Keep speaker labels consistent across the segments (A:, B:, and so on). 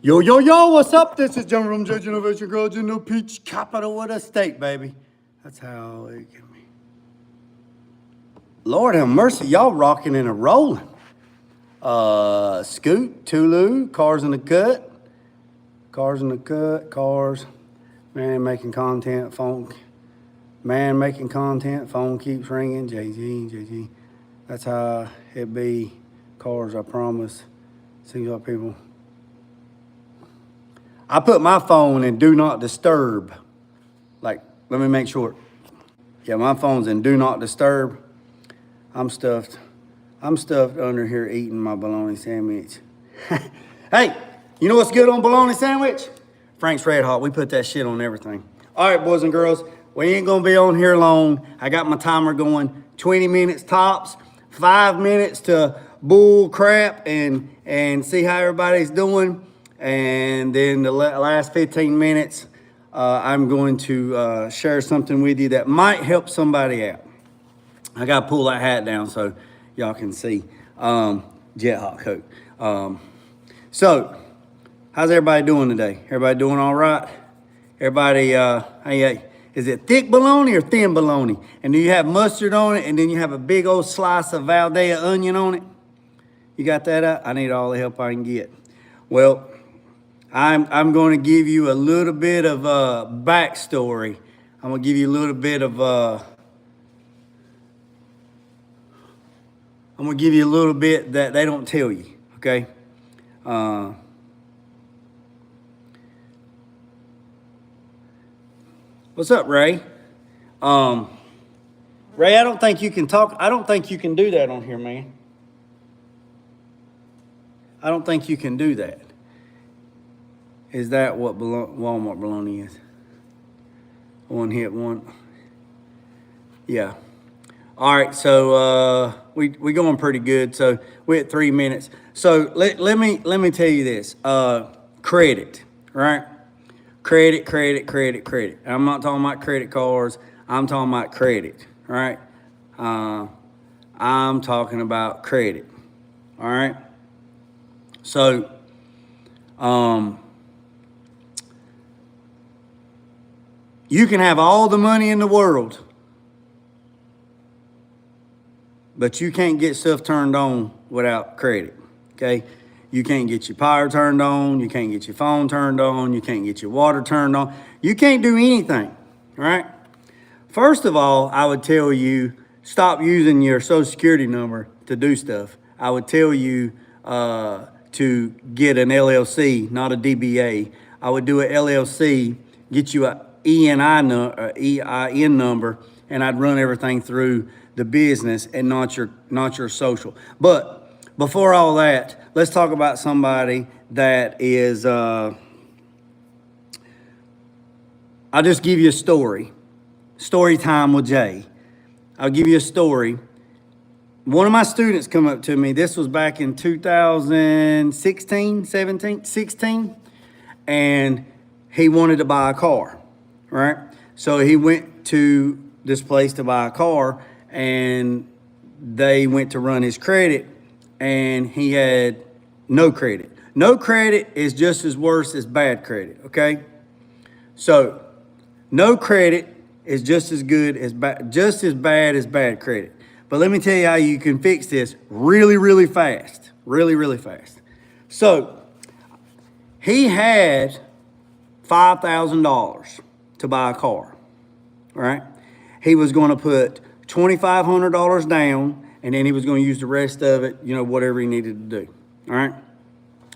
A: Yo, yo, yo, what's up? This is General Judge Innovation Girl, General Peach, capital with a state, baby. That's how it can be. Lord have mercy, y'all rocking and a rolling. Scoot, Tulu, Cars in the Cut. Cars in the Cut, Cars. Man making content, phone. Man making content, phone keeps ringing. Jay-Z. That's how it be. Cars, I promise. Seems like people. I put my phone in do not disturb. Like, let me make sure. Yeah, my phone's in do not disturb. I'm stuffed under here eating my bologna sandwich. Hey, you know what's good on bologna sandwich? Frank's Red Hot. We put that shit on everything. All right, boys and girls, we ain't gonna be on here long. I got my timer going, 20 minutes tops, 5 minutes to bull crap and see how everybody's doing. And then the last 15 minutes, I'm going to share something with you that might help somebody out. I got to pull that hat down so y'all can see. Jet Hot coat. So, how's everybody doing today? Everybody doing all right? Everybody, hey, is it thick bologna or thin bologna? And do you have mustard on it and then you have a big old slice of Valdea onion on it? You got that out? I need all the help I can get. Well, I'm going to give you a little bit of backstory. I'm going to give you a little bit of I'm going to give you a little bit that they don't tell you, okay? What's up, Ray? Ray, I don't think you can talk. I don't think you can do that on here, man. I don't think you can do that. Is that what Walmart bologna is? One hit one. Yeah. All right, so we going pretty good. So we're at 3 minutes. So let me tell you this. Credit, right? Credit. I'm not talking about credit cards. I'm talking about credit, right? I'm talking about credit. All right. So, you can have all the money in the world, but you can't get stuff turned on without credit, okay? You can't get your power turned on. You can't get your phone turned on. You can't get your water turned on. You can't do anything, right? First of all, I would tell you, stop using your Social Security number to do stuff. I would tell you to get an LLC, not a DBA. I would do an LLC, get you a EIN number, and I'd run everything through the business and not your social. But before all that, let's talk about somebody that is, I'll just give you a story. Story time with Jay. I'll give you a story. One of my students come up to me, this was back in 16, and he wanted to buy a car, right? So he went to this place to buy a car, and they went to run his credit, and he had no credit. No credit is just as worse as bad credit, okay? So no credit is just as good as just as bad as bad credit. But let me tell you how you can fix this really fast. Really fast. So he had $5,000 to buy a car, right? He was going to put $2,500 down, and then he was going to use the rest of it, whatever he needed to do, all right?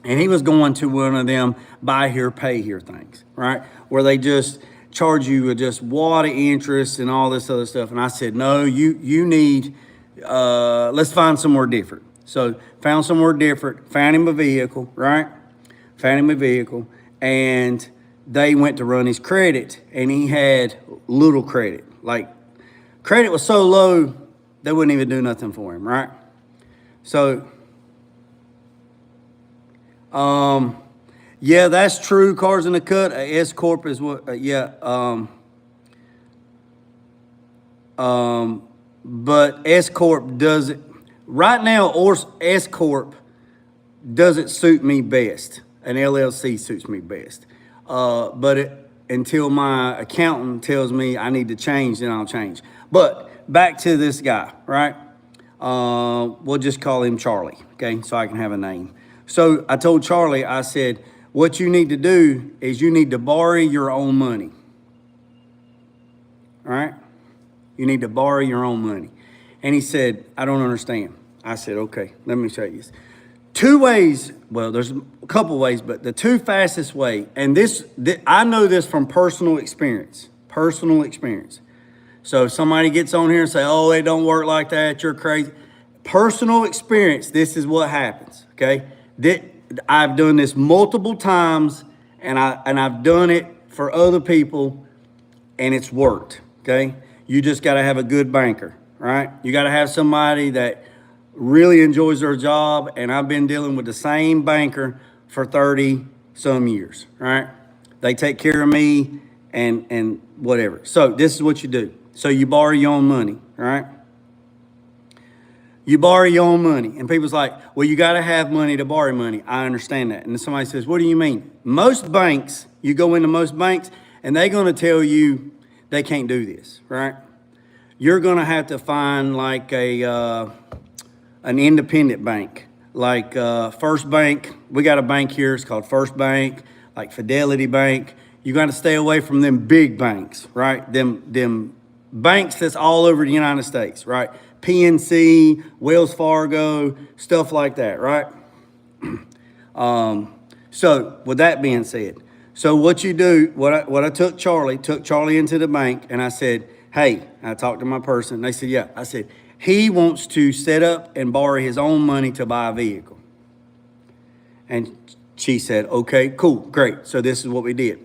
A: And he was going to one of them buy here, pay here things, right? Where they just charge you just wad of interest and all this other stuff. And I said, no, you need, let's find somewhere different. So found somewhere different, found him a vehicle, right? Found him a vehicle, and they went to run his credit, and he had little credit. Like, credit was so low, they wouldn't even do nothing for him, right? So, yeah, that's true. Cars in the Cut. S Corp is what, but S Corp doesn't, right now, or S Corp doesn't suit me best. an LLC suits me best. Until my accountant tells me I need to change, then I'll change. But back to this guy, right? We'll just call him Charlie, okay? So I can have a name. So I told Charlie, I said, what you need to do is you need to borrow your own money, all right? You need to borrow your own money. And he said, I don't understand. I said, okay, let me show you this. Two ways, well, there's a couple ways, but the two fastest way, and I know this from personal experience. So if somebody gets on here and say, oh, it don't work like that, you're crazy. Personal experience, this is what happens, okay? I've done this multiple times, and I've done it for other people, and it's worked, okay? You just gotta have a good banker, right? You gotta have somebody that really enjoys their job, and I've been dealing with the same banker for 30 some years, right? They take care of me and whatever. So this is what you do. So you borrow your own money, right? You borrow your own money. And people's like, well, you got to have money to borrow money. I understand that. And then somebody says, what do you mean? Most banks, you go into most banks, and they're going to tell you they can't do this, right? You're going to have to find like an independent bank, like First Bank. We got a bank here. It's called First Bank, like Fidelity Bank. You got to stay away from them big banks, right? Them banks that's all over the United States, right? PNC, Wells Fargo, stuff like that, right? So with that being said, so what you do, what I took Charlie into the bank, and I said, hey, I talked to my person. They said, yeah. I said, he wants to set up and borrow his own money to buy a vehicle. And she said, okay, cool, great. So this is what we did.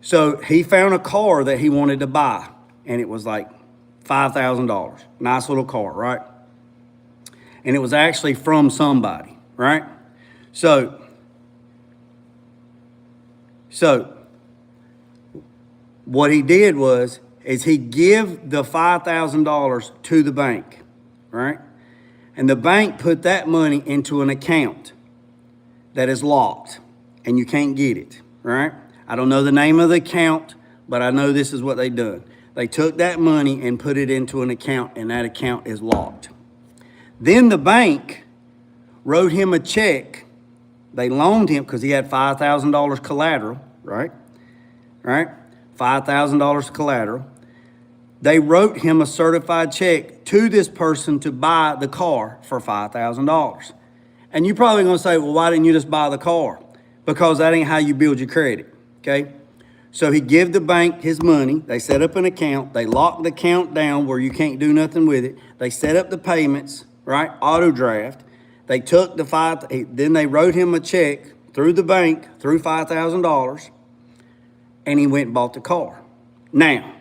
A: So he found a car that he wanted to buy, and it was like $5,000. Nice little car, right? And it was actually from somebody, right? So what he did is he give the $5,000 to the bank, right? And the bank put that money into an account that is locked, and you can't get it, right? I don't know the name of the account, but I know this is what they done. They took that money and put it into an account, and that account is locked. Then the bank wrote him a check. They loaned him because he had $5,000 collateral, right? Right? $5,000 collateral. They wrote him a certified check to this person to buy the car for $5,000. And you're probably going to say, well, why didn't you just buy the car? Because that ain't how you build your credit, okay? So he give the bank his money. They set up an account. They lock the account down where you can't do nothing with it. They set up the payments, right? Auto draft. They took then they wrote him a check through the bank, through $5,000, and he went and bought the car. Now,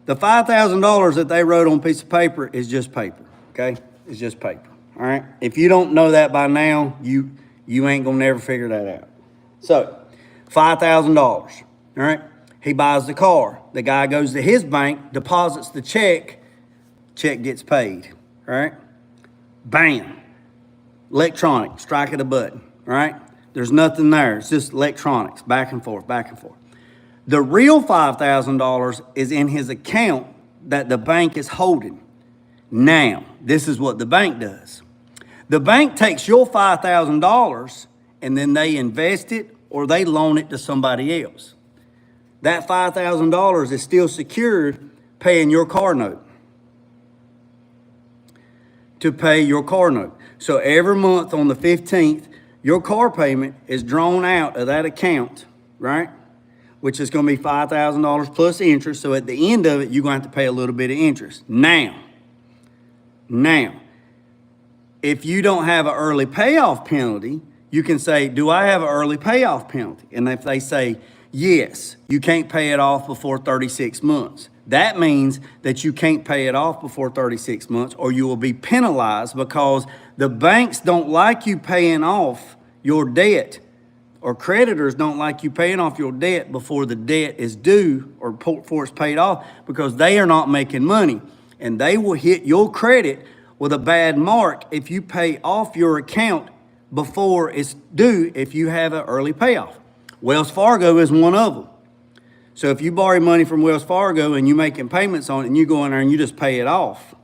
A: the $5,000 that they wrote on a piece of paper is just paper, okay? It's just paper, all right? If you don't know that by now, you ain't gonna never figure that out. So, $5,000, all right? He buys the car. The guy goes to his bank, deposits the check gets paid, all right? Bam. Electronic, strike of a button, all right? There's nothing there. It's just electronics, back and forth, back and forth. The real $5,000 is in his account that the bank is holding. Now, this is what the bank does. The bank takes your $5,000 and then they invest it or they loan it to somebody else. That $5,000 is still secured paying your car note. To pay your car note. So every month on the 15th, your car payment is drawn out of that account, right? Which is going to be $5,000 plus interest. So at the end of it, you're going to have to pay a little bit of interest. Now, if you don't have an early payoff penalty, you can say, do I have an early payoff penalty? And if they say, yes, you can't pay it off before 36 months. That means that you can't pay it off before 36 months or you will be penalized because the banks don't like you paying off your debt, or creditors don't like you paying off your debt before the debt is due or before it's paid off because they are not making money. And they will hit your credit with a bad mark if you pay off your account before it's due if you have an early payoff. Wells Fargo is one of them. So if you borrow money from Wells Fargo and you're making payments on it and you go in there and you just pay it off,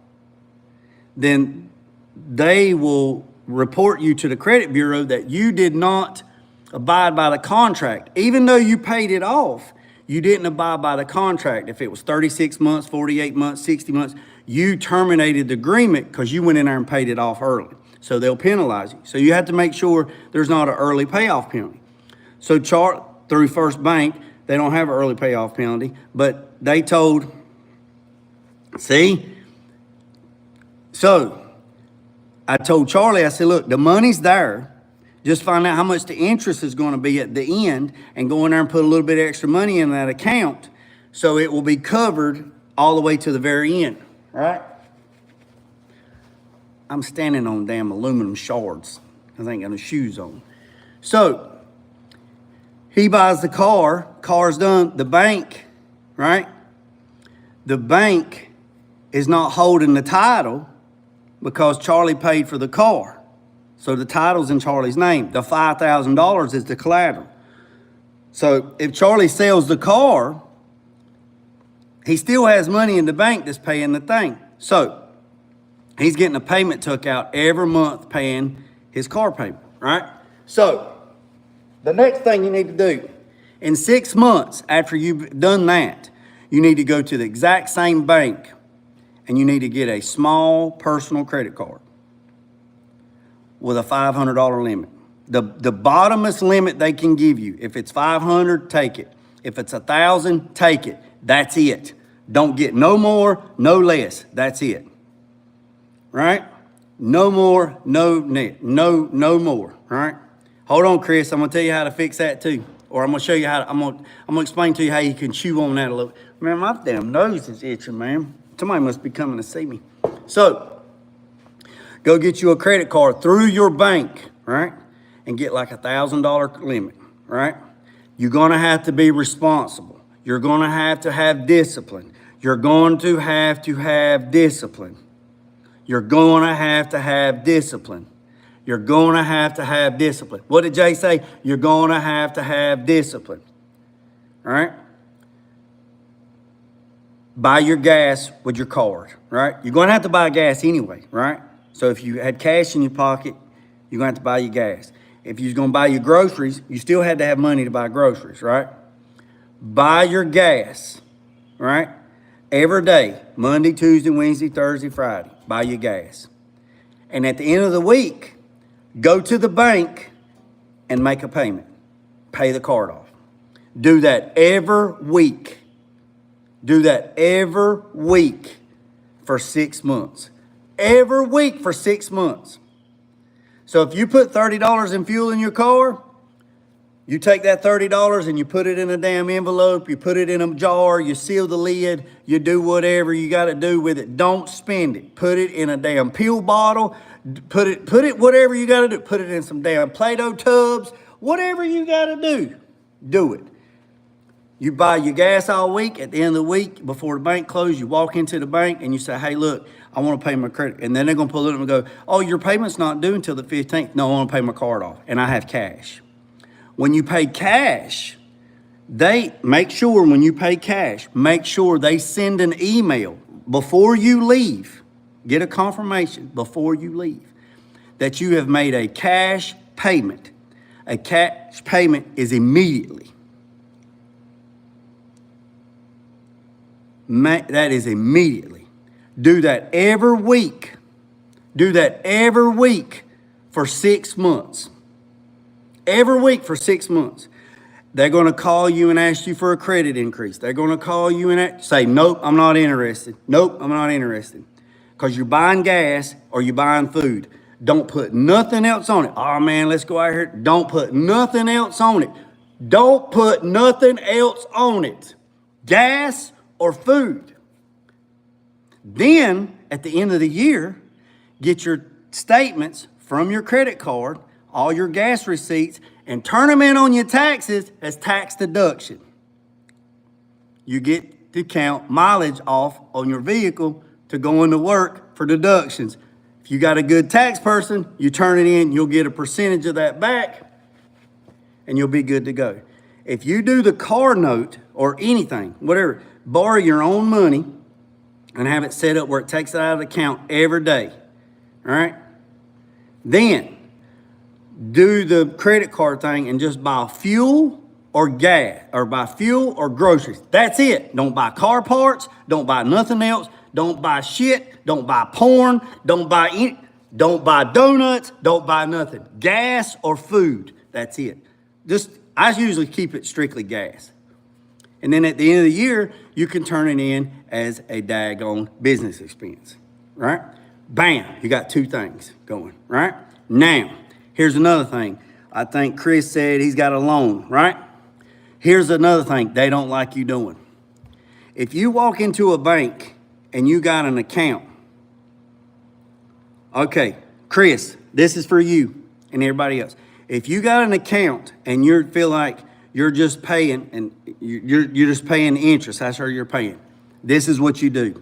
A: then they will report you to the credit bureau that you did not abide by the contract. Even though you paid it off, you didn't abide by the contract. If it was 36 months, 48 months, 60 months, you terminated the agreement because you went in there and paid it off early. So they'll penalize you. So you have to make sure there's not an early payoff penalty. So through First Bank, they don't have an early payoff penalty, but they told, see? So I told Charlie, I said, look, the money's there. Just find out how much the interest is going to be at the end and go in there and put a little bit of extra money in that account so it will be covered all the way to the very end, right? I'm standing on damn aluminum shards. I ain't got no shoes on. So he buys the car's done. The bank, right? The bank is not holding the title because Charlie paid for the car. So the title's in Charlie's name. The $5,000 is the collateral. So if Charlie sells the car, he still has money in the bank that's paying the thing. So he's getting a payment took out every month paying his car payment, right? So the next thing you need to do, in 6 months after you've done that, you need to go to the exact same bank and you need to get a small personal credit card with a $500 limit. The bottomest limit they can give you. If it's $500, take it. If it's $1,000, take it. That's it. Don't get no more, no less. That's it. Right? No more, no more. Right? Hold on, Chris. I'm gonna tell you how to fix that too. Or I'm gonna show you how to, I'm gonna explain to you how you can chew on that a little. Man, my damn nose is itching, man. Somebody must be coming to see me. So, go get you a credit card through your bank, right? And get like $1,000 limit, right? You're gonna have to be responsible. You're gonna have to have discipline. You're going to have discipline. You're gonna have to have discipline. You're gonna have to have discipline. What did Jay say? You're gonna have to have discipline, all right? Buy your gas with your card, right? You're gonna have to buy gas anyway, right? So if you had cash in your pocket, you're gonna have to buy your gas. If you're gonna buy your groceries, you still had to have money to buy groceries, right? Buy your gas, right? Every day, Monday, Tuesday, Wednesday, Thursday, Friday, buy your gas. And at the end of the week, go to the bank and make a payment. Pay the card off. Do that every week. Do that every week for 6 months. Every week for 6 months. So if you put $30 in fuel in your car, you take that $30 and you put it in a damn envelope, you put it in a jar, you seal the lid, you do whatever you got to do with it. Don't spend it. Put it in a damn pill bottle, put it whatever you got to do. Put it in some damn Play-Doh tubs, whatever you got to do it. You buy your gas all week. At the end of the week, before the bank closes, you walk into the bank and you say, hey, look, I want to pay my credit. And then they're going to pull it up and go, oh, your payment's not due until the 15th. No, I want to pay my card off. And I have cash. When you pay cash, they make sure when you pay cash, make sure they send an email before you leave. Get a confirmation before you leave that you have made a cash payment. A cash payment is immediately. That is immediately. Do that every week. Do that every week for 6 months. Every week for 6 months. They're going to call you and ask you for a credit increase. They're going to call you and say, nope, I'm not interested. Nope, I'm not interested. Because you're buying gas or you're buying food. Don't put nothing else on it. Oh, man, let's go out here. Don't put nothing else on it. Don't put nothing else on it. Gas or food. Then, at the end of the year, get your statements from your credit card, all your gas receipts, and turn them in on your taxes as tax deduction. You get to count mileage off on your vehicle to go into work for deductions. If you got a good tax person, you turn it in, you'll get a percentage of that back, and you'll be good to go. If you do the car note or anything, whatever, borrow your own money and have it set up where it takes it out of the account every day, all right? Then do the credit card thing and just buy fuel or gas, or buy fuel or groceries. That's it. Don't buy car parts. Don't buy nothing else. Don't buy shit. Don't buy porn. Don't buy donuts. Don't buy nothing. Gas or food. That's it. I usually keep it strictly gas. And then at the end of the year, you can turn it in as a daggone business expense, right? Bam, you got two things going, right? Now, here's another thing. I think Chris said he's got a loan, right? Here's another thing they don't like you doing. If you walk into a bank and you got an account, okay, Chris, this is for you and everybody else. If you got an account and you feel like you're just paying and you're just paying interest, that's how you're paying. This is what you do.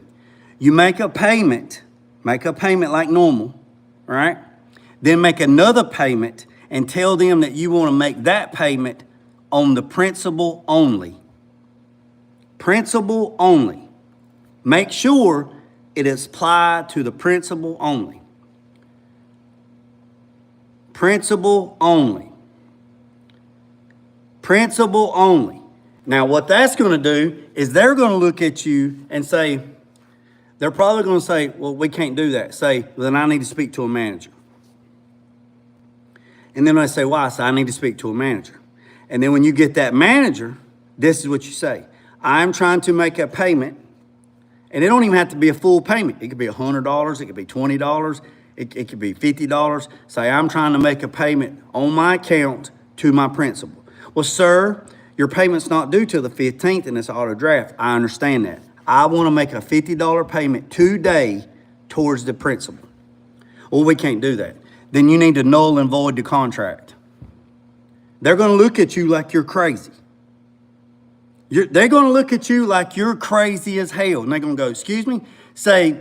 A: You make a payment like normal, right? Then make another payment and tell them that you want to make that payment on the principal only. Principal only. Make sure it is applied to the principal only. Principal only. Principal only. Now, what that's going to do is they're going to look at you and say, they're probably going to say, well, we can't do that. Say, well, then I need to speak to a manager. And then I say, why? I say, I need to speak to a manager. And then when you get that manager, this is what you say. I'm trying to make a payment. And it don't even have to be a full payment. It could be $100. It could be $20. It could be $50. Say, I'm trying to make a payment on my account to my principal. Well, sir, your payment's not due till the 15th in this auto draft. I understand that. I want to make a $50 payment today towards the principal. Well, we can't do that. Then you need to null and void the contract. They're going to look at you like you're crazy. They're going to look at you like you're crazy as hell. And they're going to go, excuse me? Say,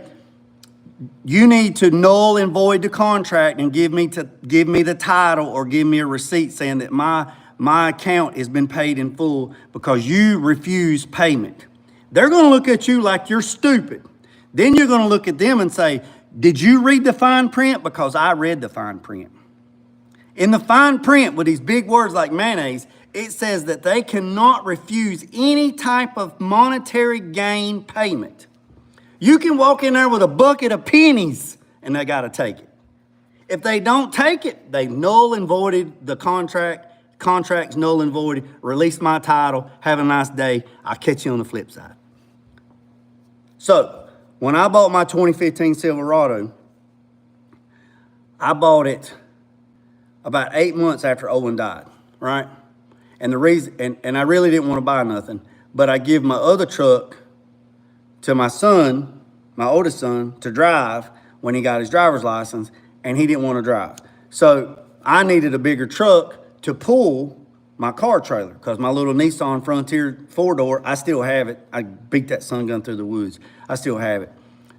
A: you need to null and void the contract and give me the title or give me a receipt saying that my account has been paid in full because you refuse payment. They're going to look at you like you're stupid. Then you're going to look at them and say, did you read the fine print? Because I read the fine print. In the fine print with these big words like mayonnaise, it says that they cannot refuse any type of monetary gain payment. You can walk in there with a bucket of pennies and they got to take it. If they don't take it, they've null and voided the contract. Contract's null and voided. Release my title. Have a nice day. I'll catch you on the flip side. So, when I bought my 2015 Silverado, I bought it about 8 months after Owen died, right? And the reason, and I really didn't want to buy nothing, but I give my other truck to my son, my oldest son, to drive when he got his driver's license, and he didn't want to drive. So I needed a bigger truck to pull my car trailer because my little Nissan Frontier 4-door, I still have it. I beat that sun gun through the woods. I still have it.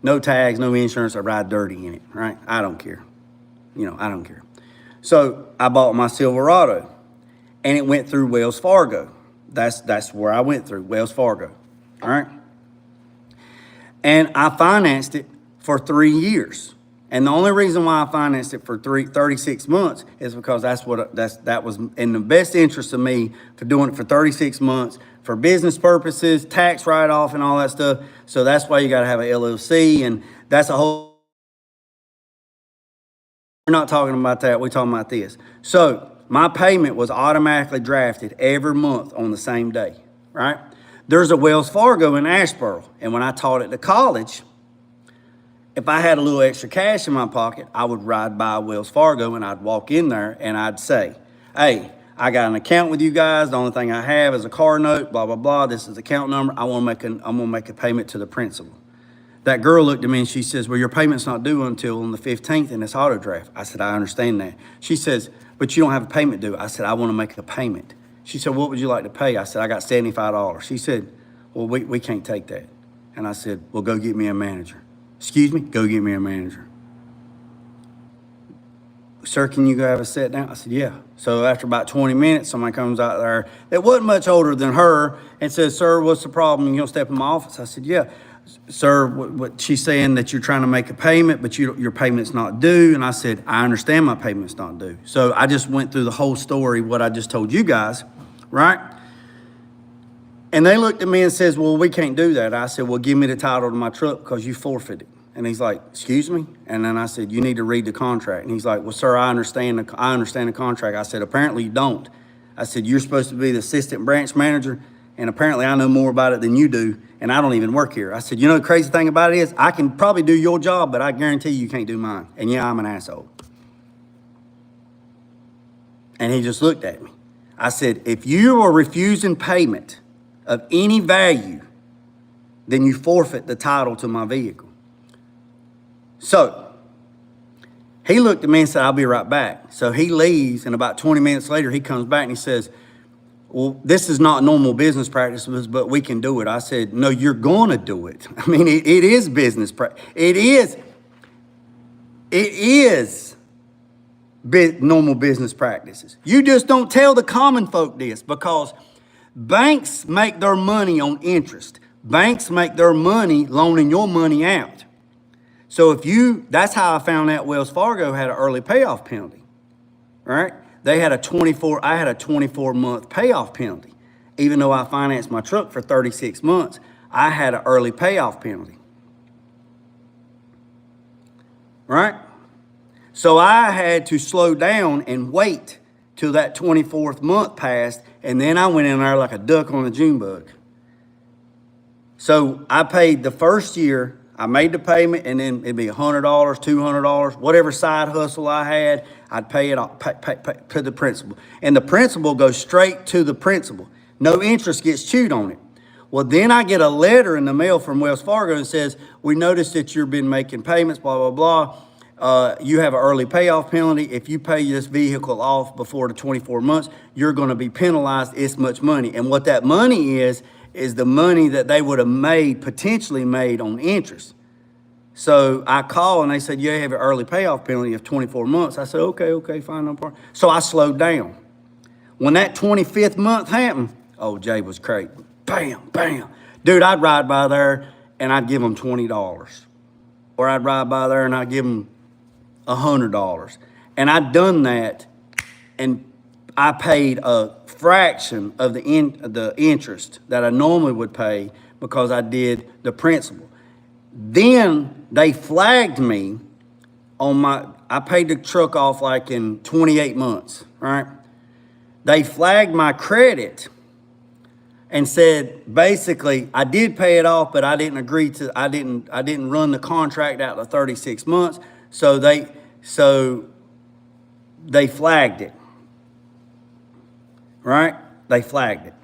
A: No tags, no insurance. I ride dirty in it, right? I don't care. I don't care. So I bought my Silverado, and it went through Wells Fargo. That's where I went through, Wells Fargo, all right? And I financed it for 3 years. And the only reason why I financed it for 36 months is because that was in the best interest of me for doing it for 36 months for business purposes, tax write-off and all that stuff. So that's why you got to have an LLC, and that's a whole. We're not talking about that. We're talking about this. So my payment was automatically drafted every month on the same day, right? There's a Wells Fargo in Asheboro, and when I taught at the college, if I had a little extra cash in my pocket, I would ride by Wells Fargo and I'd walk in there and I'd say, hey, I got an account with you guys. The only thing I have is a car note, blah, blah, blah. This is the account number. I'm gonna make a payment to the principal. That girl looked at me and she says, well, your payment's not due until on the 15th in this auto draft. I said, I understand that. She says, but you don't have a payment due. I said, I want to make a payment. She said, what would you like to pay? I said, I got $75. She said, well, we can't take that. And I said, well, go get me a manager. Excuse me? Go get me a manager. sir, can you go have a sit down? I said, yeah. So after about 20 minutes, somebody comes out there that wasn't much older than her and says, sir, what's the problem? You gonna step in my office? I said, yeah. Sir, what she's saying that you're trying to make a payment, but your payment's not due. And I said, I understand my payment's not due. So I just went through the whole story, what I just told you guys, right? And they looked at me and says, well, we can't do that. I said, well, give me the title to my truck because you forfeited. And he's like, excuse me? And then I said, you need to read the contract. And he's like, well, sir, I understand the contract. I said, apparently you don't. I said, you're supposed to be the assistant branch manager, and apparently I know more about it than you do, and I don't even work here. I said, you know the crazy thing about it is, I can probably do your job, but I guarantee you can't do mine. And yeah, I'm an asshole. And he just looked at me. I said, if you are refusing payment of any value, then you forfeit the title to my vehicle. So he looked at me and said, I'll be right back. So he leaves, and about 20 minutes later, he comes back and he says, well, this is not normal business practices, but we can do it. I said, no, you're going to do it. I mean, it is business practice. It is normal business practices. You just don't tell the common folk this because banks make their money on interest. Banks make their money loaning your money out. So that's how I found out Wells Fargo had an early payoff penalty, right? I had a 24-month payoff penalty. Even though I financed my truck for 36 months, I had an early payoff penalty, right? So I had to slow down and wait till that 24th month passed, and then I went in there like a duck on a June bug. So I paid the first year, I made the payment, and then it'd be $100, $200, whatever side hustle I had, I'd pay it off, pay the principal. And the principal goes straight to the principal. No interest gets chewed on it. Well, then I get a letter in the mail from Wells Fargo that says, we noticed that you've been making payments, blah, blah, blah. You have an early payoff penalty. If you pay this vehicle off before the 24 months, you're going to be penalized this much money. And what that money is the money that they would have potentially made on interest. So I called and they said, you have an early payoff penalty of 24 months. I said, okay, fine, no problem. So I slowed down. When that 25th month happened, oh, Jay was crazy. Bam, bam. Dude, I'd ride by there and I'd give them $20. Or I'd ride by there and I'd give them $100. And I'd done that, and I paid a fraction of the interest that I normally would pay because I did the principal. Then they flagged me I paid the truck off like in 28 months, right? They flagged my credit and said, basically, I did pay it off, but I didn't run the contract out to 36 months. So they flagged it. Right? They flagged it.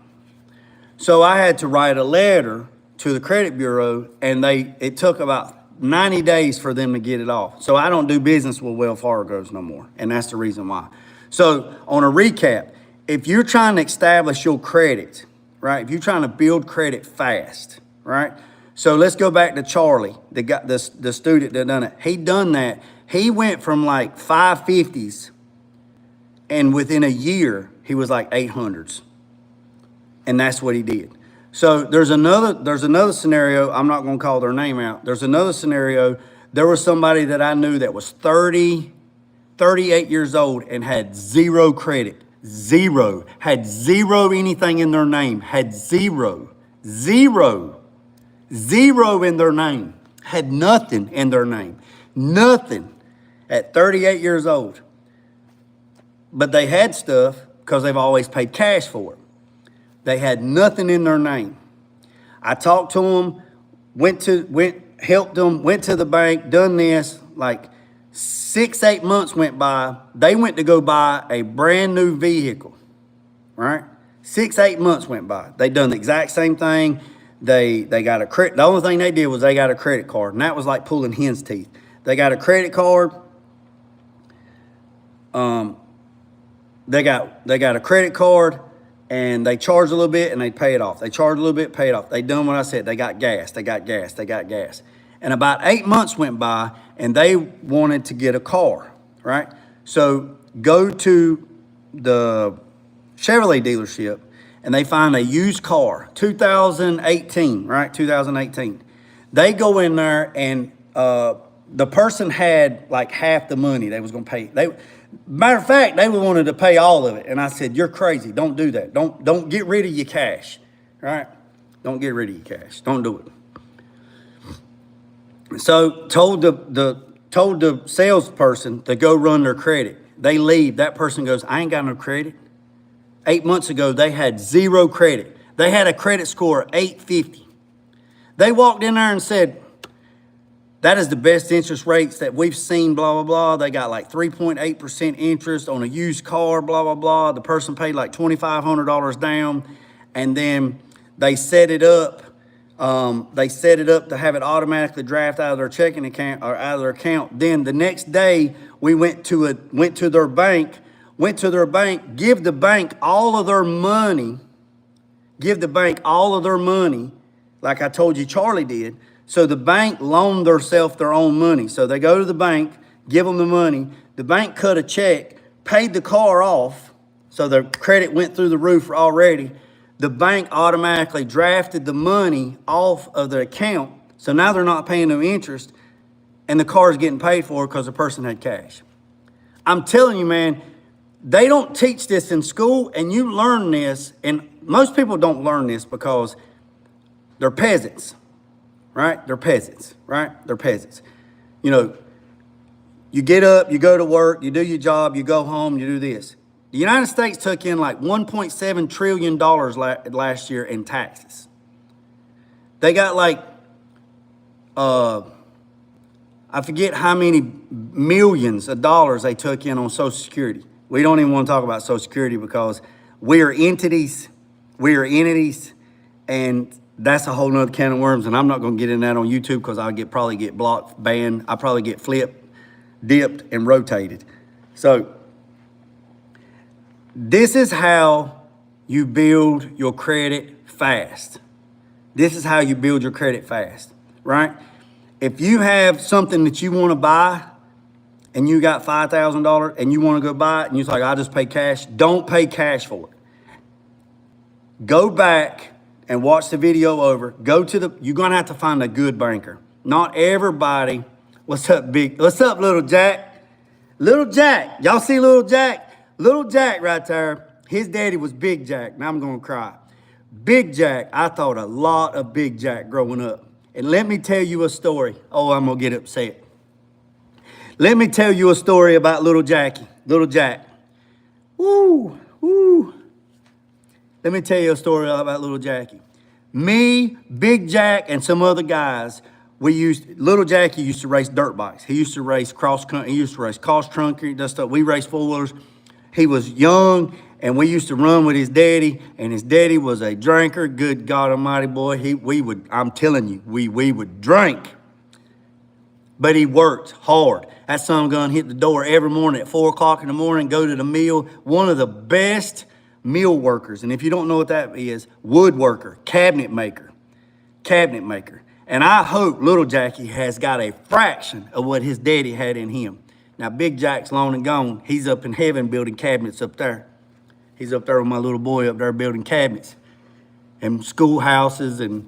A: So I had to write a letter to the credit bureau, and it took about 90 days for them to get it off. So I don't do business with Wells Fargo's no more, and that's the reason why. So on a recap, if you're trying to establish your credit, right? If you're trying to build credit fast, right? So let's go back to Charlie, the student that done it. He done that. He went from like 550s, and within a year, he was like 800s. And that's what he did. So there's another scenario. I'm not going to call their name out. There's another scenario. There was somebody that I knew that was 38 years old and had zero credit. Zero. Had zero anything in their name. Had zero in their name. Had nothing in their name. Nothing at 38 years old. But they had stuff because they've always paid cash for it. They had nothing in their name. I talked to them, helped them, went to the bank, done this. Like 6-8 months went by. They went to go buy a brand new vehicle, right? 6-8 months went by. They done the exact same thing. They got a credit. The only thing they did was they got a credit card, and that was like pulling hen's teeth. They got a credit card. They got a credit card, and they charged a little bit and they pay it off. They charged a little bit, pay it off. They done what I said. They got gas. And about 8 months went by, and they wanted to get a car, right? So go to the Chevrolet dealership and they find a used car, 2018, right? 2018. They go in there and the person had like half the money they was gonna pay. Matter of fact, they wanted to pay all of it. And I said, you're crazy. Don't do that. Don't get rid of your cash, right? Don't get rid of your cash. Don't do it. So told the salesperson to go run their credit. They leave. That person goes, I ain't got no credit. 8 months ago, they had zero credit. They had a credit score of 850. They walked in there and said, that is the best interest rates that we've seen, blah, blah, blah. They got like 3.8% interest on a used car, blah, blah, blah. The person paid like $2,500 down, and then they set it up. To have it automatically draft out of their checking account or out of their account. Then the next day, we went to their bank, give the bank all of their money, like I told you Charlie did. So the bank loaned themselves their own money. So they go to the bank, give them the money. The bank cut a check, paid the car off. So their credit went through the roof already. The bank automatically drafted the money off of the account. So now they're not paying no interest and the car is getting paid for because the person had cash. I'm telling you, man, they don't teach this in school, and you learn this, and most people don't learn this because they're peasants. Right? They're peasants, right? They're peasants. You know, you get up, you go to work, you do your job, you go home, you do this. The United States took in like $1.7 trillion last year in taxes. They got like, I forget how many millions of dollars they took in on Social Security. We don't even want to talk about Social Security because we are entities, and that's a whole nother can of worms, and I'm not going to get in that on YouTube because I'll probably get blocked, banned. I'll probably get flipped, dipped, and rotated. So this is how you build your credit fast. This is how you build your credit fast, right? If you have something that you want to buy and you got $5,000 and you want to go buy it and you're like, I'll just pay cash, don't pay cash for it. Go back and watch the video over. You're gonna have to find a good banker. Not everybody. What's up, little Jack? Little Jack, y'all see little Jack? Little Jack right there, his daddy was Big Jack. Now I'm gonna cry. Big Jack, I thought a lot of Big Jack growing up. And let me tell you a story. Oh, I'm gonna get upset. Let me tell you a story about little Jackie, little Jack. Woo. Let me tell you a story about little Jackie. Me, Big Jack, and some other guys, little Jackie used to race dirt bikes. He used to race cross country. He used to race cross country, that stuff. We raced four-wheelers. He was young, and we used to run with his daddy, and his daddy was a drinker. Good God Almighty, boy. I'm telling you, we would drink. But he worked hard. That son gun hit the door every morning at 4 o'clock in the morning, go to the mill. One of the best mill workers, and if you don't know what that is, woodworker, cabinet maker. And I hope little Jackie has got a fraction of what his daddy had in him. Now, Big Jack's long and gone. He's up in heaven building cabinets up there. He's up there with my little boy up there building cabinets and schoolhouses and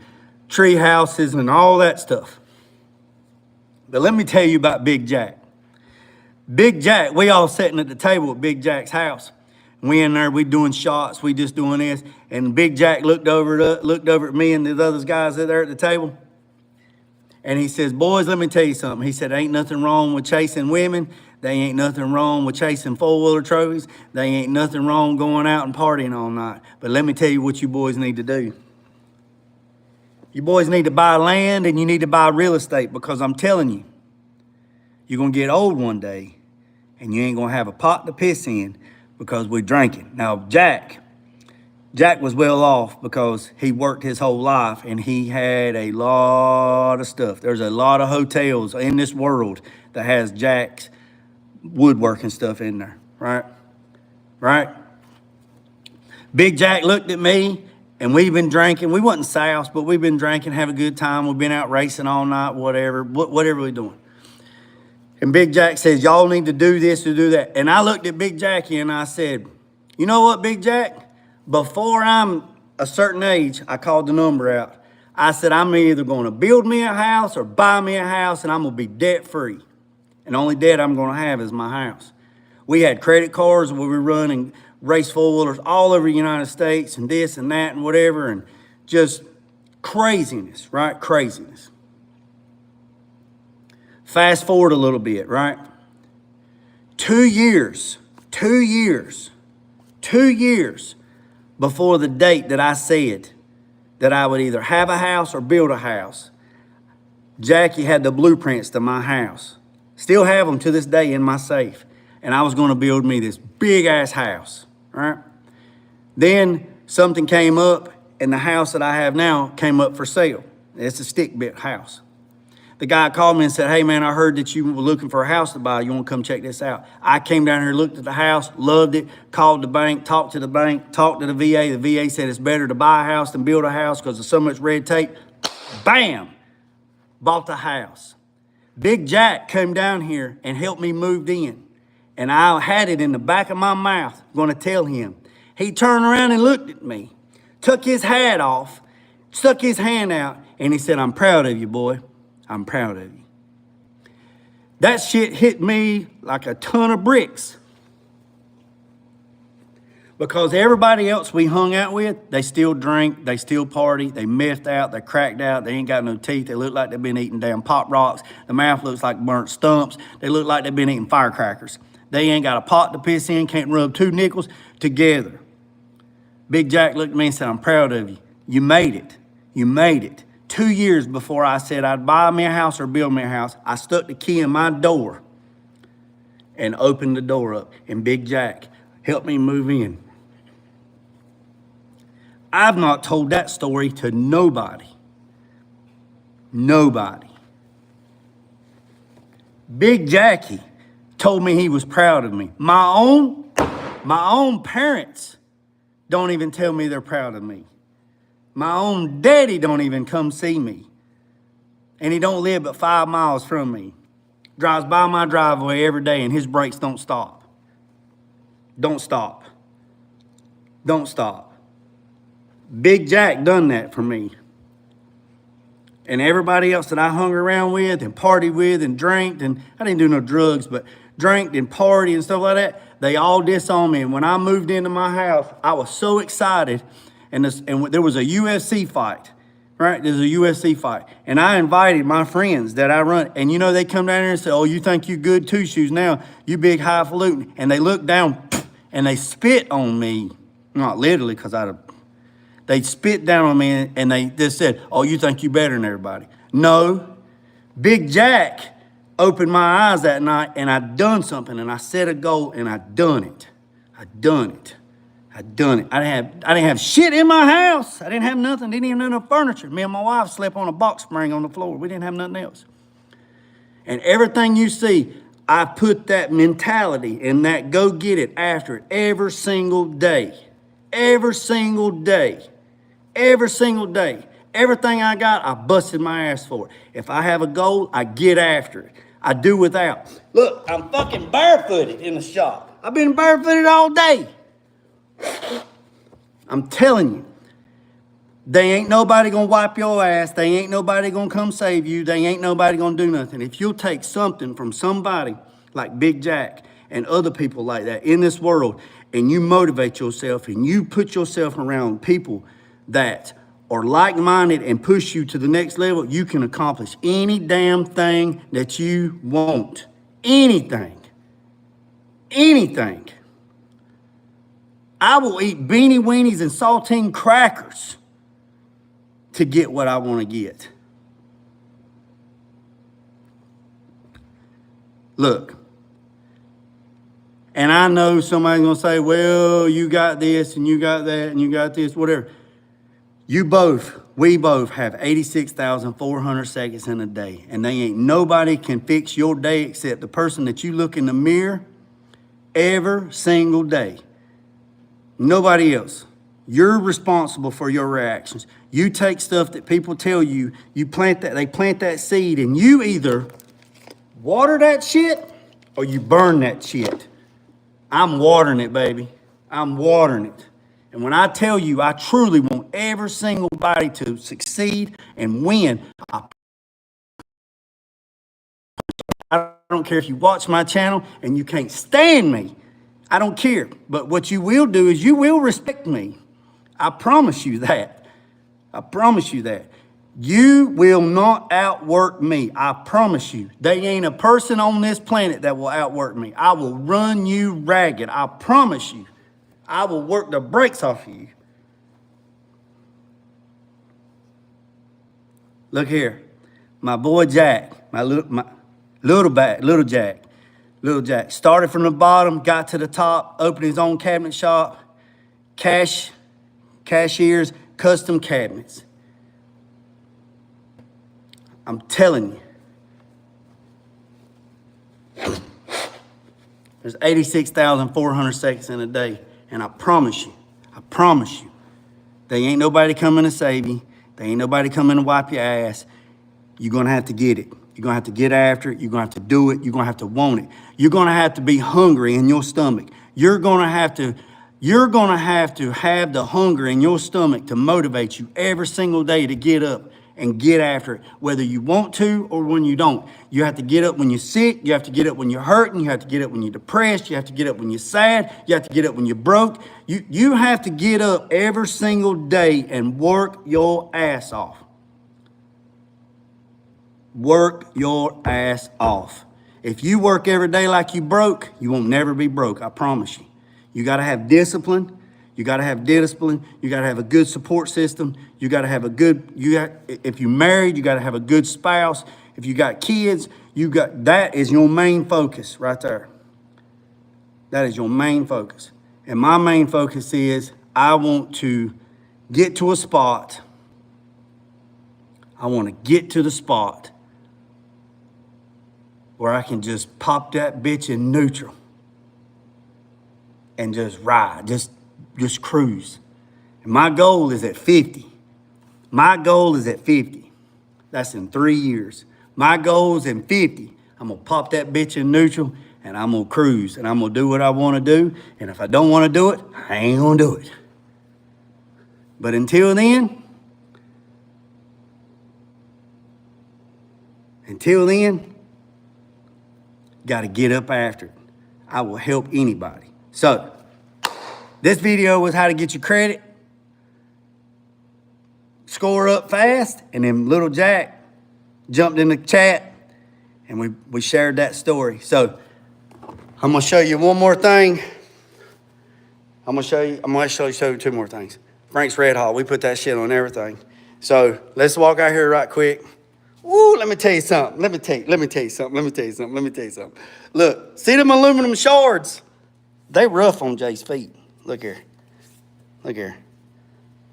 A: tree houses and all that stuff. But let me tell you about Big Jack. Big Jack, we all sitting at the table at Big Jack's house. We in there, we doing shots, we just doing this. And Big Jack looked over at me and the other guys that are at the table. And he says, boys, let me tell you something. He said, ain't nothing wrong with chasing women. They ain't nothing wrong with chasing four-wheeler trophies. They ain't nothing wrong going out and partying all night. But let me tell you what you boys need to do. You boys need to buy land and you need to buy real estate, because I'm telling you, you're going to get old one day and you ain't going to have a pot to piss in because we're drinking. Now, Jack was well off because he worked his whole life and he had a lot of stuff. There's a lot of hotels in this world that has Jack's woodworking stuff in there, right? Big Jack looked at me and we've been drinking. We wasn't soused, but we've been drinking, having a good time. We've been out racing all night, whatever we're doing. And Big Jack says, y'all need to do this or do that. And I looked at Big Jackie and I said, you know what, Big Jack? Before I'm a certain age, I called the number out. I said, I'm either going to build me a house or buy me a house, and I'm going to be debt free. And the only debt I'm going to have is my house. We had credit cards where we were running race four-wheelers all over the United States and this and that and whatever, and just craziness, right? Craziness. Fast forward a little bit, right? 2 years before the date that I said that I would either have a house or build a house, Jackie had the blueprints to my house. Still have them to this day in my safe. And I was going to build me this big ass house, right? Then something came up, and the house that I have now came up for sale. It's a stick-built house. The guy called me and said, hey man, I heard that you were looking for a house to buy. You want to come check this out? I came down here, looked at the house, loved it, called the bank, talked to the VA. The VA said it's better to buy a house than build a house because there's so much red tape. Bam! Bought the house. Big Jack came down here and helped me move in. And I had it in the back of my mouth, going to tell him. He turned around and looked at me, took his hat off, stuck his hand out, and he said, I'm proud of you, boy. I'm proud of you. That shit hit me like a ton of bricks. Because everybody else we hung out with, they still drink, they still party, they methed out, they cracked out, they ain't got no teeth, they look like they've been eating damn Pop Rocks, the mouth looks like burnt stumps, they look like they've been eating firecrackers. They ain't got a pot to piss in, can't rub two nickels together. Big Jack looked at me and said, I'm proud of you. You made it. You made it. 2 years before I said I'd buy me a house or build me a house, I stuck the key in my door and opened the door up, and Big Jack helped me move in. I've not told that story to nobody. Nobody. Big Jackie told me he was proud of me. My own parents don't even tell me they're proud of me. My own daddy don't even come see me. And he don't live but 5 miles from me. Drives by my driveway every day and his brakes don't stop. Don't stop. Don't stop. Big Jack done that for me. And everybody else that I hung around with and partied with and drank, and I didn't do no drugs, but drank and partied and stuff like that, they all disowned me. And when I moved into my house, I was so excited. And there was a UFC fight, right? There's a UFC fight. And I invited my friends that I run. And you know, they come down here and say, oh, you think you good two shoes now? You big highfalutin. And they look down and they spit on me. Not literally, because they spit down on me and they just said, oh, you think you better than everybody. No. Big Jack opened my eyes that night and I done something and I set a goal and I done it. I done it. I didn't have shit in my house. I didn't have nothing. Didn't even have no furniture. Me and my wife slept on a box spring on the floor. We didn't have nothing else. And everything you see, I put that mentality and that go get it after it every single day. Every single day. Every single day. Everything I got, I busted my ass for it. If I have a goal, I get after it. I do without. Look, I'm fucking barefooted in the shop. I've been barefooted all day. I'm telling you, they ain't nobody gonna wipe your ass. They ain't nobody gonna come save you. They ain't nobody gonna do nothing. If you'll take something from somebody like Big Jack and other people like that in this world, and you motivate yourself and you put yourself around people that are like-minded and push you to the next level, you can accomplish any damn thing that you want. Anything. Anything. I will eat beanie weenies and saltine crackers to get what I want to get. Look, and I know somebody's going to say, well, you got this and you got that and you got this, whatever. We both have 86,400 seconds in a day, and they ain't nobody can fix your day except the person that you look in the mirror every single day. Nobody else. You're responsible for your reactions. You take stuff that people tell you, they plant that seed, and you either water that shit or you burn that shit. I'm watering it, baby. I'm watering it. And when I tell you I truly want every single body to succeed and win, I don't care if you watch my channel and you can't stand me. I don't care. But what you will do is you will respect me. I promise you that. I promise you that. You will not outwork me. I promise you. There ain't a person on this planet that will outwork me. I will run you ragged. I promise you. I will work the brakes off of you. Look here. My boy Jack, my little Jack, started from the bottom, got to the top, opened his own cabinet shop, cashiers, custom cabinets. I'm telling you, there's 86,400 seconds in a day, and I promise you, there ain't nobody coming to save you. There ain't nobody coming to wipe your ass. You're gonna have to get it. You're gonna have to get after it. You're gonna have to do it. You're gonna have to want it. You're gonna have to be hungry in your stomach. You're gonna have to have the hunger in your stomach to motivate you every single day to get up and get after it, whether you want to or when you don't. You have to get up when you're sick. You have to get up when you're hurting. You have to get up when you're depressed. You have to get up when you're sad. You have to get up when you're broke. You have to get up every single day and work your ass off. Work your ass off. If you work every day like you broke, you won't never be broke, I promise you. You gotta have discipline. You gotta have discipline. You gotta have a good support system. You gotta have a good, if you're married, you gotta have a good spouse. If you got kids, that is your main focus right there. That is your main focus. And my main focus is I want to get to a spot. I want to get to the spot where I can just pop that bitch in neutral and just ride, just cruise. And my goal is at 50. My goal is at 50. That's in 3 years. My goal is in 50. I'm gonna pop that bitch in neutral and I'm gonna cruise and I'm gonna do what I wanna do. And if I don't wanna do it, I ain't gonna do it. But until then, gotta get up after it. I will help anybody. So, this video was how to get your credit, score up fast, and then little Jack jumped in the chat and we shared that story. So, I'm gonna show you one more thing. I'm gonna show you two more things. Frank's Red Hot, we put that shit on everything. So, let's walk out here right quick. Woo, let me tell you something. Let me tell you something. Look, see them aluminum shards? They rough on Jay's feet. Look here.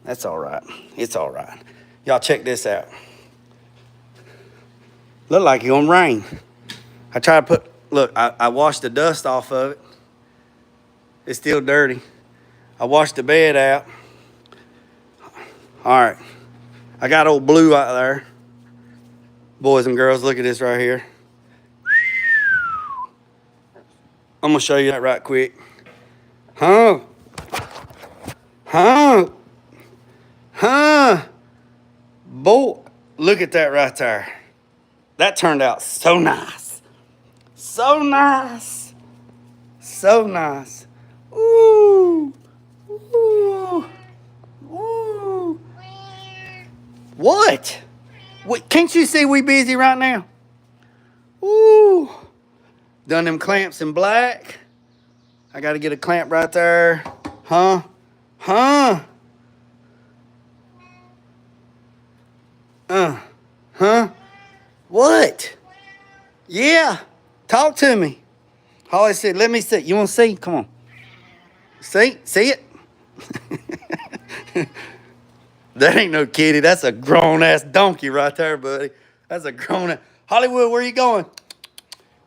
A: That's all right. It's all right. Y'all check this out. Look like it's gonna rain. I tried to I washed the dust off of it. It's still dirty. I washed the bed out. All right. I got old Blue out there. Boys and girls, look at this right here. I'm gonna show you that right quick. Huh? Boy, look at that right there. That turned out so nice. So nice. Ooh. What? Can't you see we busy right now? Ooh. Done them clamps in black. I got to get a clamp right there. Huh? What? Yeah. Talk to me. Holly said, let me see. You want to see? Come on. See it? That ain't no kitty. That's a grown-ass donkey right there, buddy. That's a grown-ass. Hollywood, where you going?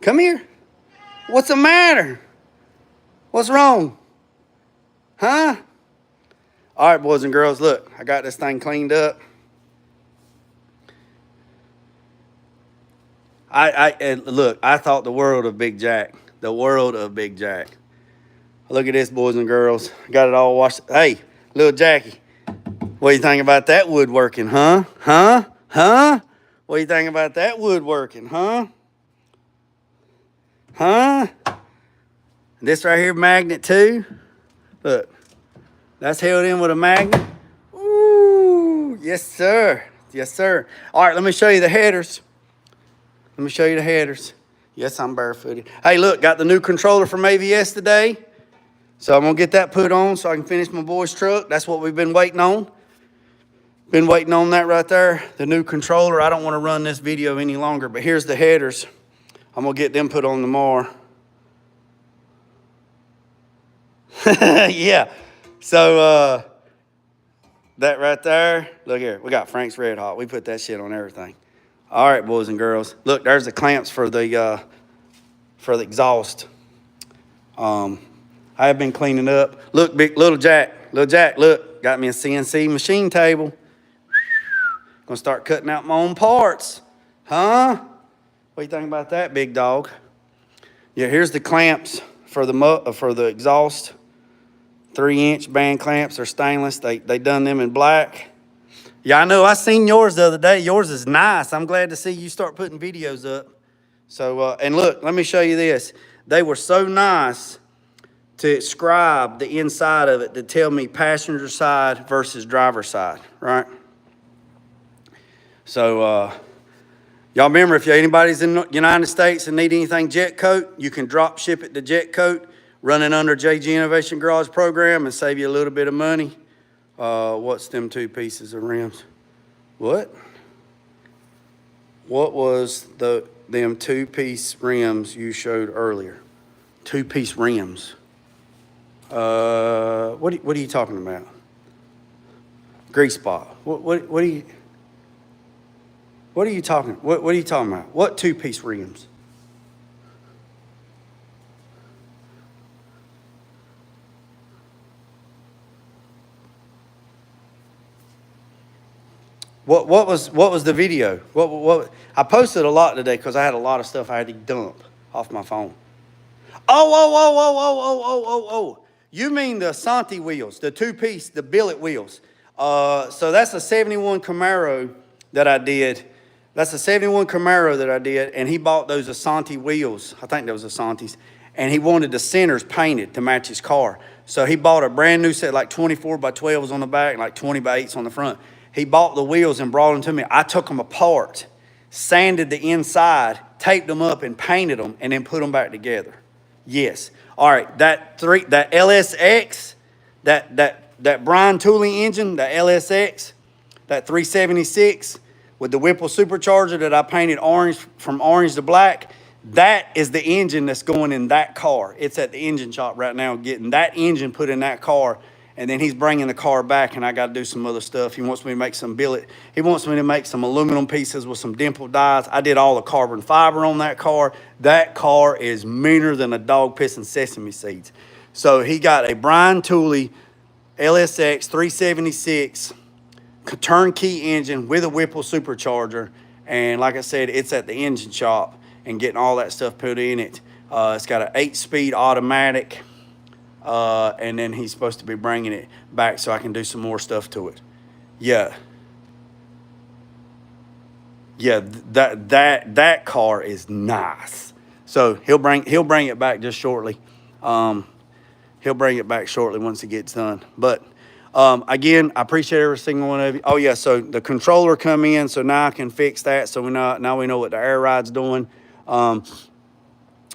A: Come here. What's the matter? What's wrong? Huh? All right, boys and girls, look. I got this thing cleaned up. Look, I thought the world of Big Jack. The world of Big Jack. Look at this, boys and girls. Got it all washed. Hey, little Jackie, what do you think about that woodworking, huh? Huh? Huh? What do you think about that woodworking, huh? Huh? This right here, magnet too. Look, that's held in with a magnet. Ooh, yes, sir. Yes, sir. All right, let me show you the headers. Let me show you the headers. Yes, I'm barefooted. Hey, look, got the new controller from AVS today. So I'm going to get that put on so I can finish my boy's truck. That's what we've been waiting on. Been waiting on that right there, the new controller. I don't want to run this video any longer, but here's the headers. I'm going to get them put on tomorrow. Yeah. So that right there, look here. We got Frank's Red Hot. We put that shit on everything. All right, boys and girls. Look, there's the clamps for the exhaust. I have been cleaning up. Look, little Jack, look, got me a CNC machine table. Gonna start cutting out my own parts. Huh? What do you think about that, big dog? Yeah, here's the clamps for the exhaust. 3-inch band clamps. They're stainless. They done them in black. Yeah, I know. I seen yours the other day. Yours is nice. I'm glad to see you start putting videos up. So, and look, let me show you this. They were so nice to describe the inside of it to tell me passenger side versus driver side, right? So, y'all remember, if anybody's in the United States and need anything jet coat, you can drop ship it to Jet Coat, run it under JG Innovation Garage program and save you a little bit of money. What's them 2 pieces of rims? What? What was them 2-piece rims you showed earlier? 2-piece rims. What are you talking about? Grease spot. What are you talking? What are you talking about? What 2-piece rims? What was the video? What I posted a lot today because I had a lot of stuff I had to dump off my phone. Oh. You mean the Santi wheels, the 2-piece, the billet wheels. So that's a 71 Camaro that I did. And he bought those Asante wheels. I think those Asantes. And he wanted the centers painted to match his car. So he bought a brand new set, like 24 by 12s on the back, and like 20 by 8s on the front. He bought the wheels and brought them to me. I took them apart, sanded the inside, taped them up, and painted them, and then put them back together. Yes. All right. That LSX, that Brian Tooley engine, that LSX, that 376 with the Whipple supercharger that I painted orange from orange to black. That is the engine that's going in that car. It's at the engine shop right now getting that engine put in that car. And then he's bringing the car back, and I got to do some other stuff. He wants me to make some billet. He wants me to make some aluminum pieces with some dimple dies. I did all the carbon fiber on that car. That car is meaner than a dog pissing sesame seeds. So he got a Brian Tooley LSX 376 turnkey engine with a Whipple supercharger. And like I said, it's at the engine shop and getting all that stuff put in it. It's got an 8-speed automatic. And then he's supposed to be bringing it back so I can do some more stuff to it. Yeah, that car is nice. So he'll bring it back just shortly. He'll bring it back shortly once it gets done. But again, I appreciate every single one of you. Oh yeah, so the controller come in, so now I can fix that. So now we know what the air ride's doing.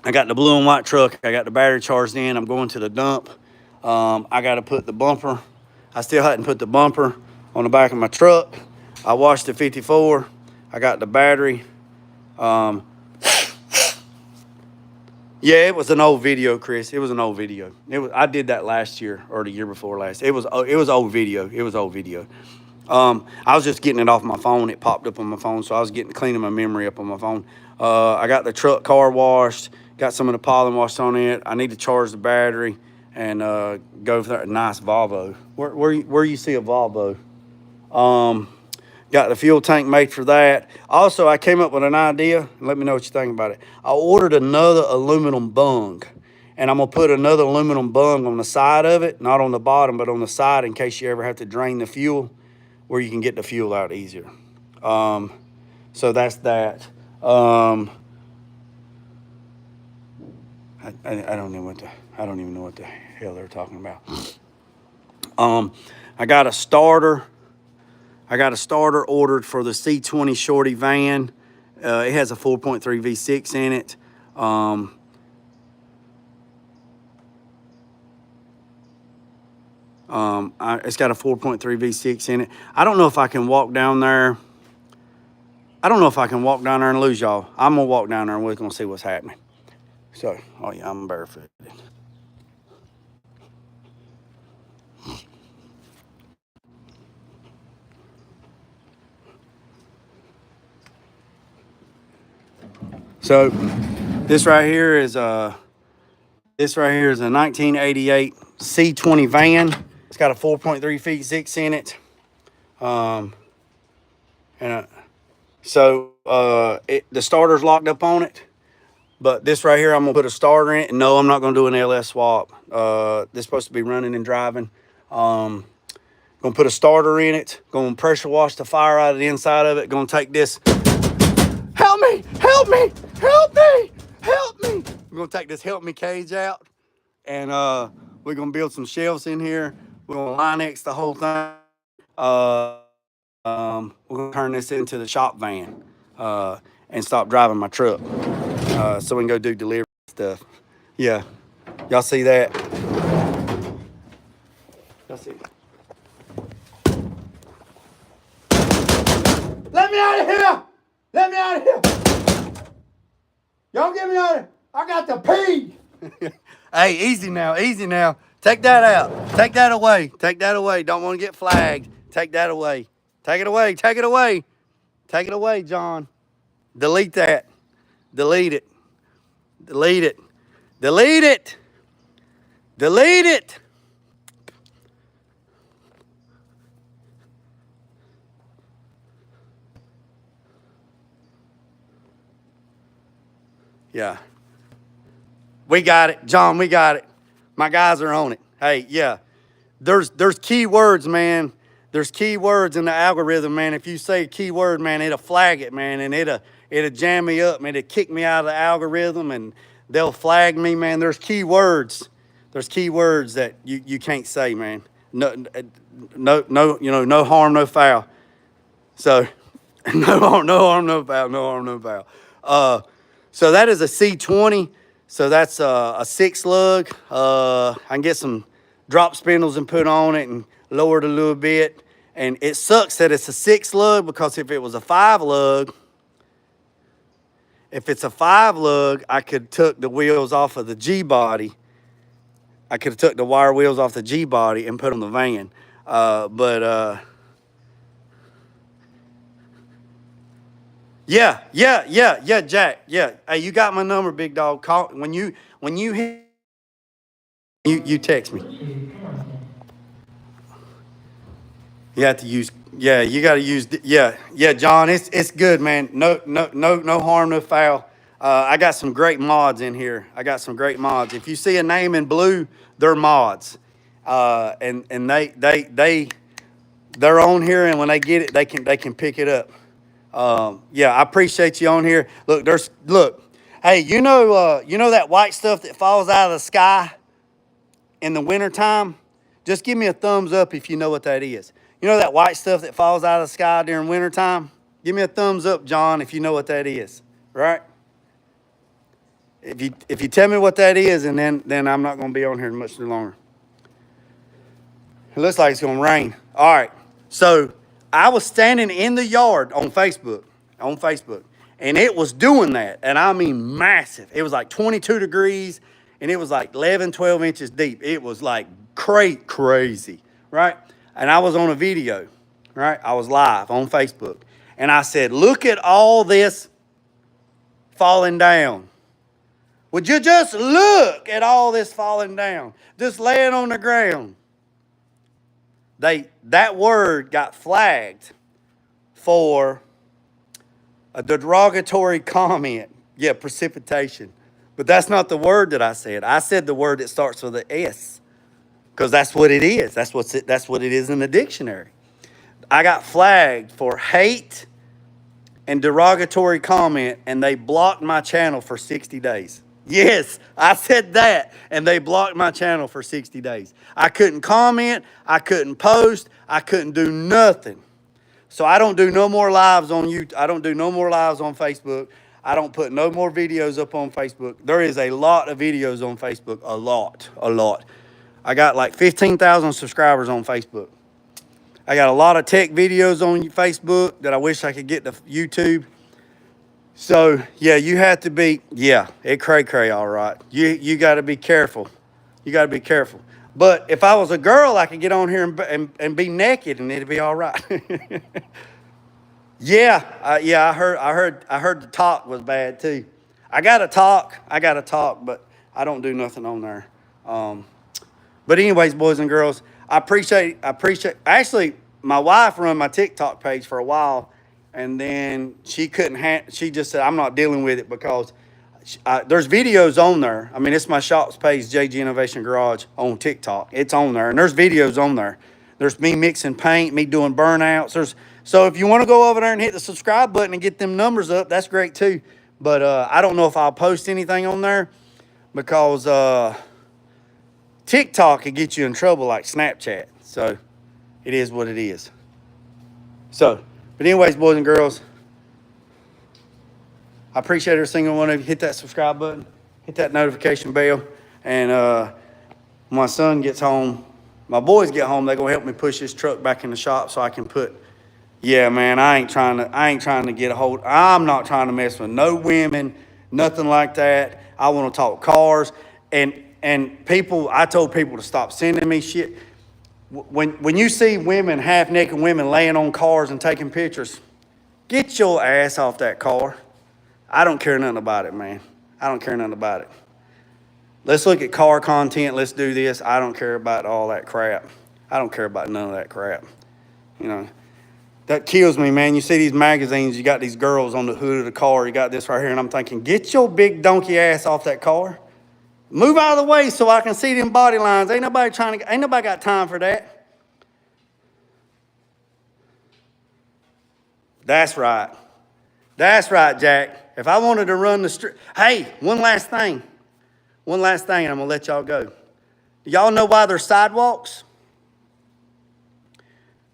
A: I got the blue and white truck. I got the battery charged in. I'm going to the dump. I got to put the bumper. I still hadn't put the bumper on the back of my truck. I washed the 54. I got the battery. Yeah, it was an old video, Chris. It was an old video. I did that last year or the year before last. It was old video. It was old video. I was just getting it off my phone. It popped up on my phone, so I was cleaning my memory up on my phone. I got the truck car washed. Got some of the pollen washed on it. I need to charge the battery and go for that nice Volvo. Where you see a Volvo? Got the fuel tank made for that. Also, I came up with an idea. Let me know what you think about it. I ordered another aluminum bung, and I'm going to put another aluminum bung on the side of it, not on the bottom, but on the side in case you ever have to drain the fuel, where you can get the fuel out easier. So that's that. I don't know I don't even know what the hell they're talking about. I got a starter. I got a starter ordered for the C20 Shorty van. It has a 4.3 V6 in it. It's got a 4.3 V6 in it. I don't know if I can walk down there. I don't know if I can walk down there and lose y'all. I'm gonna walk down there and we're gonna see what's happening. So, oh yeah, I'm barefooted. So, this right here is a 1988 C20 van. It's got a 4.3 V6 in it. The starter's locked up on it. But this right here, I'm gonna put a starter in it. And no, I'm not gonna do an LS swap. This is supposed to be running and driving. Gonna put a starter in it. Gonna pressure wash the fire out of the inside of it. Gonna take this. Help me! Help me! Help me! Help me! We're gonna take this help me cage out, and we're gonna build some shelves in here. We're gonna Line-X the whole thing. We're gonna turn this into the shop van and stop driving my truck. So we can go do delivery stuff. Yeah, y'all see that? Y'all see? Let me out of here! Let me out of here! Y'all get me out of here! I got to pee! Hey, easy now, easy now. Take that out. Take that away. Take that away. Don't want to get flagged. Take that away. Take it away. Take it away. Take it away, John. Delete that. Delete it. Delete it. Delete it. Delete it. Yeah. We got it. John, we got it. My guys are on it. Hey, yeah. There's key words, man. There's key words in the algorithm, man. If you say a key word, man, it'll flag it, man, and it'll jam me up, man. It'll kick me out of the algorithm, and they'll flag me, man. There's key words. There's key words that you can't say, man. No, no harm, no foul. So, no harm, no foul, no harm, no foul. So that is a C20. So that's a 6 lug. I can get some drop spindles and put on it and lower it a little bit. And it sucks that it's a 6 lug, because if it was a 5 lug, I could took the wheels off of the G body. I could have took the wire wheels off the G body and put on the van. Yeah, Jack. Yeah. Hey, you got my number, big dog. Call when you hit, you text me. You have to use, yeah, you got to use, yeah, John, it's good, man. No harm, no foul. I got some great mods in here. I got some great mods. If you see a name in blue, they're mods. And they're on here, and when they get it, they can pick it up. Yeah, I appreciate you on here. Look, hey, you know that white stuff that falls out of the sky in the wintertime? Just give me a thumbs up if you know what that is. You know that white stuff that falls out of the sky during wintertime? Give me a thumbs up, John, if you know what that is, right? If you tell me what that is, and then I'm not going to be on here much longer. It looks like it's going to rain. All right, so I was standing in the yard on Facebook, and it was doing that, and I mean massive. It was like 22 degrees, and it was like 11, 12 inches deep. It was like crazy, right? And I was on a video, right? I was live on Facebook, and I said, look at all this falling down. Would you just look at all this falling down? Just laying on the ground. That word got flagged for a derogatory comment. Yeah, precipitation. But that's not the word that I said. I said the word that starts with an S, because that's what it is. That's what it is in the dictionary. I got flagged for hate and derogatory comment, and they blocked my channel for 60 days. Yes, I said that, and they blocked my channel for 60 days. I couldn't comment, I couldn't post, I couldn't do nothing. So I don't do no more lives on YouTube. I don't do no more lives on Facebook. I don't put no more videos up on Facebook. There is a lot of videos on Facebook, a lot. I got like 15,000 subscribers on Facebook. I got a lot of tech videos on Facebook that I wish I could get to YouTube. So, yeah, you have to be, it cray, all right. You got to be careful. You got to be careful. But if I was a girl, I could get on here and be naked and it'd be all right. I heard the talk was bad too. I got a talk, but I don't do nothing on there. But anyways, boys and girls, I appreciate. Actually, my wife run my TikTok page for a while, and then she she just said, I'm not dealing with it because there's videos on there. I mean, it's my shop's page, JG Innovation Garage on TikTok. It's on there, and there's videos on there. There's me mixing paint, me doing burnouts. So if you want to go over there and hit the subscribe button and get them numbers up, that's great too. But I don't know if I'll post anything on there because TikTok can get you in trouble like Snapchat. So it is what it is. So, but anyways, boys and girls, I appreciate every single one of you. Hit that subscribe button, hit that notification bell, and when my son gets home, my boys get home, they're gonna help me push this truck back in the shop so I can put. Yeah, man, I ain't trying to get a hold. I'm not trying to mess with no women, nothing like that. I want to talk cars, and people. I told people to stop sending me shit. When you see women, half-naked women laying on cars and taking pictures, get your ass off that car. I don't care nothing about it, man. I don't care nothing about it. Let's look at car content. Let's do this. I don't care about all that crap. I don't care about none of that crap. You know, that kills me, man. You see these magazines, you got these girls on the hood of the car. You got this right here, and I'm thinking, get your big donkey ass off that car. Move out of the way so I can see them body lines. Ain't nobody got time for that. That's right. That's right, Jack. If I wanted to run the street. Hey, one last thing, and I'm going to let y'all go. Do y'all know why there's sidewalks?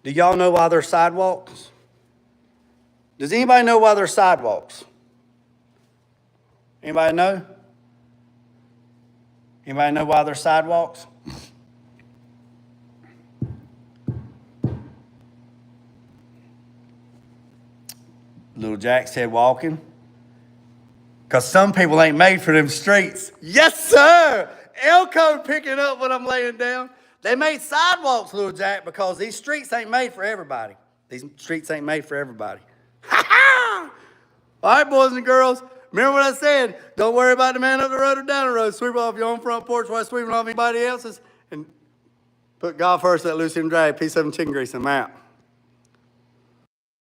A: Do y'all know why there's sidewalks? Does anybody know why there's sidewalks? Anybody know? Anybody know why there's sidewalks? Little Jack said walking. Because some people ain't made for them streets. Yes, sir. Elko picking up when I'm laying down. They made sidewalks, Little Jack, because these streets ain't made for everybody. These streets ain't made for everybody. Ha-ha! All right, boys and girls. Remember what I said. Don't worry about the man up the road or down the road. Sweep off your own front porch while sweeping off anybody else's. And put God first, let loose and drag. Peace, 7 chicken grease. I'm out.